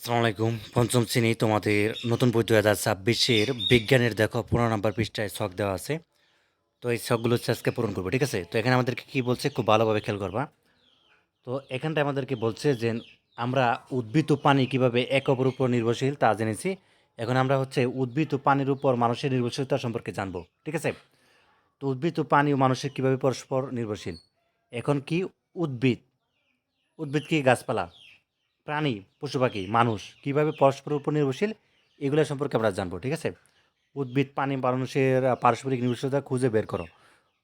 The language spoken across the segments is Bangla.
আসসালামু আলাইকুম। পঞ্চম শ্রেণী তোমাদের নতুন বই ২০২৬-এর বিজ্ঞানের দেখো ১৫ নাম্বার পৃষ্ঠায় ছক দেওয়া আছে। তো এই ছকগুলো হচ্ছে আজকে পূরণ করবো, ঠিক আছে? তো এখানে আমাদেরকে কী বলছে খুব ভালোভাবে খেয়াল করবা। তো এখানটায় আমাদেরকে বলছে যে আমরা উদ্ভিদ ও পানি কীভাবে একে অপরের উপর নির্ভরশীল তা জেনেছি। এখন আমরা হচ্ছে উদ্ভিদ ও পানির উপর মানুষের নির্ভরশীলতা সম্পর্কে জানবো, ঠিক আছে? তো উদ্ভিদ ও পানি ও মানুষের কীভাবে পরস্পর নির্ভরশীল। এখন কি উদ্ভিদ, উদ্ভিদ কি গাছপালা, প্রাণী, পশু পাখি, মানুষ কীভাবে পরস্পরের উপর নির্ভরশীল এগুলো সম্পর্কে আমরা জানবো, ঠিক আছে? উদ্ভিদ, পানি, মানুষের পারস্পরিক নির্ভরশীলতা খুঁজে বের করো।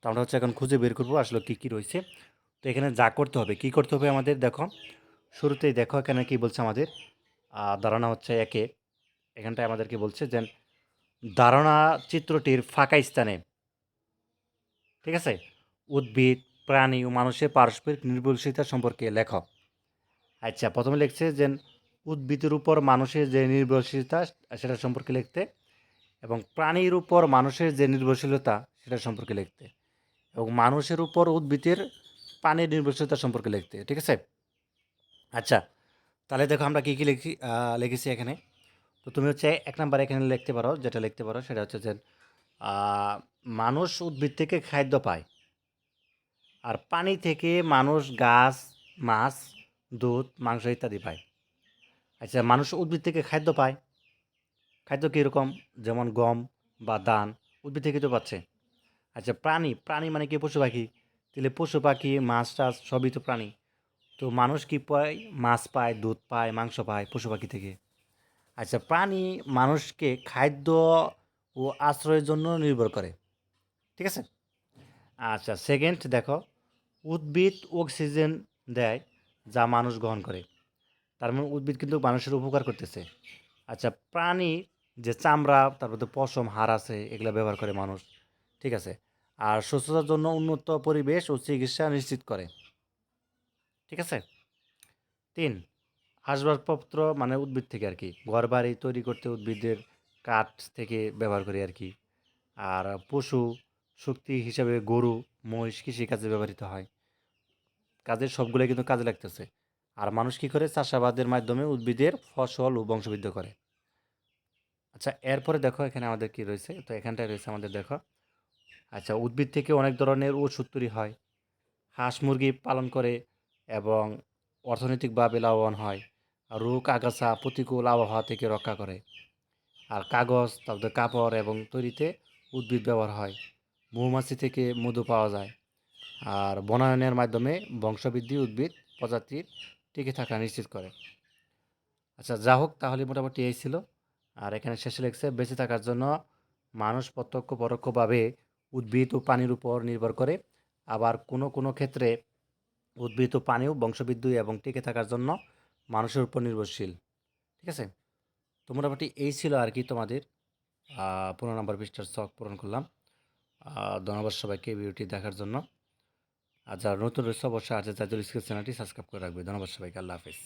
তো আমরা হচ্ছে এখন খুঁজে বের করবো আসলে কী কী রয়েছে। তো এখানে যা করতে হবে, কী করতে হবে আমাদের দেখো। শুরুতেই দেখো এখানে কী বলছে আমাদের ধারণা হচ্ছে একে। এখানটায় আমাদেরকে বলছে যে ধারণা চিত্রটির ফাঁকা স্থানে, ঠিক আছে, উদ্ভিদ, প্রাণী ও মানুষের পারস্পরিক নির্ভরশীলতা সম্পর্কে লেখো। আচ্ছা, প্রথমে লিখছে যে উদ্ভিদের উপর মানুষের যে নির্ভরশীলতা সেটা সম্পর্কে লিখতে, এবং প্রাণীর উপর মানুষের যে নির্ভরশীলতা সেটা সম্পর্কে লিখতে, এবং মানুষের উপর উদ্ভিদের পানির নির্ভরশীলতা সম্পর্কে লিখতে, ঠিক আছে? আচ্ছা, তাহলে দেখো আমরা কী কী লিখেছি এখানে। তো তুমি হচ্ছে এক নাম্বার এখানে লিখতে পারো, যেটা লিখতে পারো সেটা হচ্ছে যে আহ, মানুষ উদ্ভিদ থেকে খাদ্য পায়, আর পানি থেকে মানুষ গাছ, মাছ, দুধ, মাংস ইত্যাদি পায়। আচ্ছা, মানুষ উদ্ভিদ থেকে খাদ্য পায়, খাদ্য কীরকম, যেমন গম বা ধান উদ্ভিদ থেকে তো পাচ্ছে। আচ্ছা, প্রাণী, প্রাণী মানে কি পশু পাখি, তাহলে পশু পাখি, মাছ টাছ সবই তো প্রাণী। তো মানুষ কি পায়, মাছ পায়, দুধ পায়, মাংস পায় পশু পাখি থেকে। আচ্ছা, প্রাণী মানুষকে খাদ্য ও আশ্রয়ের জন্য নির্ভর করে, ঠিক আছে? আচ্ছা, সেকেন্ড দেখো, উদ্ভিদ অক্সিজেন দেয় যা মানুষ গ্রহণ করে, তার মানে উদ্ভিদ কিন্তু মানুষের উপকার করতেছে। আচ্ছা, প্রাণী যে চামড়া, তারপর তো পশম, হাড় আছে, এগুলো ব্যবহার করে মানুষ, ঠিক আছে? আর সুস্থতার জন্য উন্নত পরিবেশ ও চিকিৎসা নিশ্চিত করে, ঠিক আছে? ৩, আসবাবপত্র মানে উদ্ভিদ থেকে আর কি, ঘর বাড়ি তৈরি করতে উদ্ভিদের কাঠ থেকে ব্যবহার করি আর কি। আর পশু শক্তি হিসাবে গরু, মহিষ কৃষিকাজে ব্যবহৃত হয়। কাজের সবগুলোই কিন্তু কাজে লাগতেছে। আর মানুষ কি করে, চাষাবাদের মাধ্যমে উদ্ভিদের ফসল ও বংশবৃদ্ধি করে। আচ্ছা, এরপরে দেখো এখানে আমাদের কি রয়েছে, তো এখানটায় রয়েছে আমাদের দেখো। আচ্ছা, উদ্ভিদ থেকে অনেক ধরনের ওষুধ তৈরি হয়, হাঁস মুরগি পালন করে এবং অর্থনৈতিকভাবে লাভবান হয়। আর রোগ আগাছা প্রতিকূল আবহাওয়া থেকে রক্ষা করে। আর কাগজ, তারপরে কাপড় এবং তৈরিতে উদ্ভিদ ব্যবহার হয়। মৌমাছি থেকে মধু পাওয়া যায়। আর বনায়নের মাধ্যমে বংশবৃদ্ধি উদ্ভিদ প্রজাতির টিকে থাকা নিশ্চিত করে। আচ্ছা, যা হোক, তাহলে মোটামুটি এই ছিল। আর এখানে শেষে লিখছে বেঁচে থাকার জন্য মানুষ প্রত্যক্ষ পরোক্ষভাবে উদ্ভিদ ও পানির উপর নির্ভর করে। আবার কোনো কোনো ক্ষেত্রে উদ্ভিদ ও পানিও বংশবৃদ্ধি এবং টিকে থাকার জন্য মানুষের উপর নির্ভরশীল, ঠিক আছে? তো মোটামুটি এই ছিল আর কি তোমাদের ১৫ নম্বর পৃষ্ঠার ছক পূরণ করলাম। ধন্যবাদ সবাইকে ভিডিওটি দেখার জন্য। আর যারা নতুন রয়েছে অবশ্যই আছে তাদের স্কিল চ্যানেলটি সাবস্ক্রাইব করে রাখবে। ধন্যবাদ সবাইকে। আল্লাহ হাফেজ।